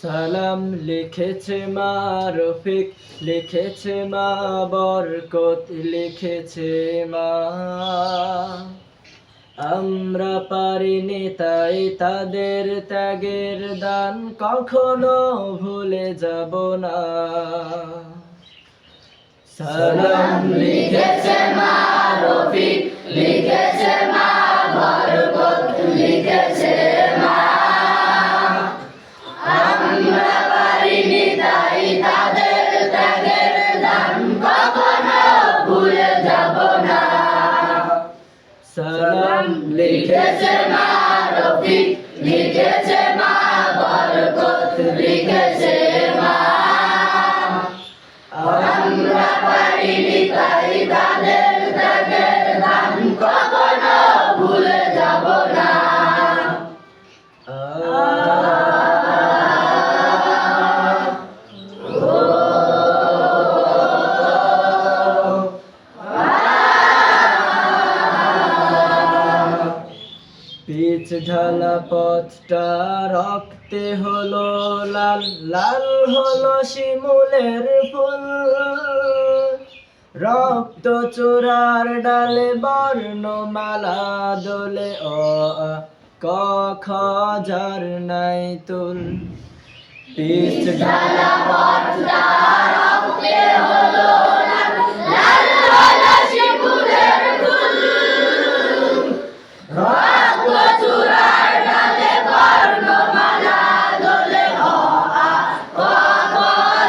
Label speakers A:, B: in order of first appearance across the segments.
A: সালাম লিখেছে মা রফিক, লিখেছে মা বরকত, লিখেছে মা। আমরা পারিনি তাই তাদের ত্যাগের দান কখনো ভুলে যাব না। সালাম লিখেছে মা রফিক, লিখেছে মা বরকত, লিখেছে মা। আমরা পারিনি তাই তাদের ত্যাগের দান কখনো ভুলে যাব না। সালাম লিখেছে মা রফিক, লিখেছে মা বরকত, লিখেছে মা। আমরা পারিনি তাই তাদের ত্যাগের দান কখনো ভুলে যাব না। পিচ ঢালা পথটা রক্তে হলো লাল, লাল হলো শিমুলের ফুল। রক্ত চূড়ার ডালে বর্ণমালা দোলে, অ আ ক খ যার নাই তুল। পিচ ঢালা পথটা রক্তে হলো লাল, লাল হলো শিমুলের ফুল। রক্ত চূড়ার ডালে বর্ণমালা দোলে, অ আ ক খ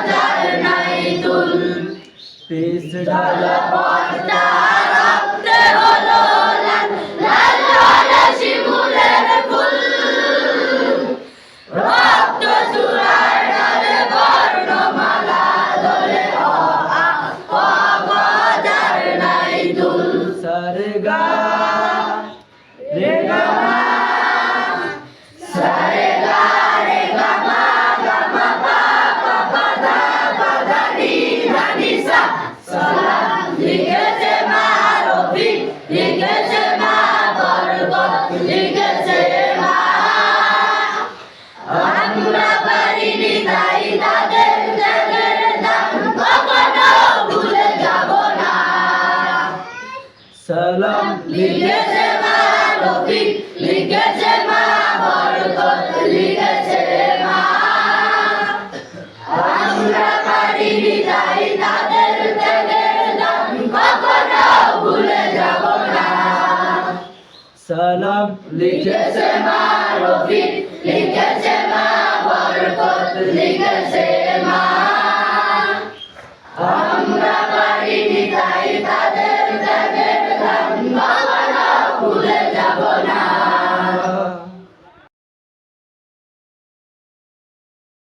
A: যার নাই তুল। পিচ ঢালা পথটা রক্তে হলো লাল, লাল হলো শিমুলের ফুল। রক্ত চূড়ার ডালে বর্ণমালা দোলে, অ আ ক খ যার নাই তুল। সারে গা রে গা মা, সারে গা রে গা মা, গা মা পা পা পা ধা পা ধা নি ধা নি সা। সালাম লিখেছে মা রফিক, লিখেছে মা বরকত, লিখেছে মা। আমরা পারিনি তাই তাদের ত্যাগের দান কখনো ভুলে যাব না। সালাম লিখেছে মা রফিক, লিখেছে মা বরকত, লিখেছে মা। আমরা পারিনি তাই তাদের ত্যাগের দান কখনো ভুলে যাব না। সালাম লিখেছে মা রফিক, লিখেছে মা বরকত, লিখেছে মা। আমরা পারিনি তাই তাদের ত্যাগের দান কখনো ভুলে যাব না।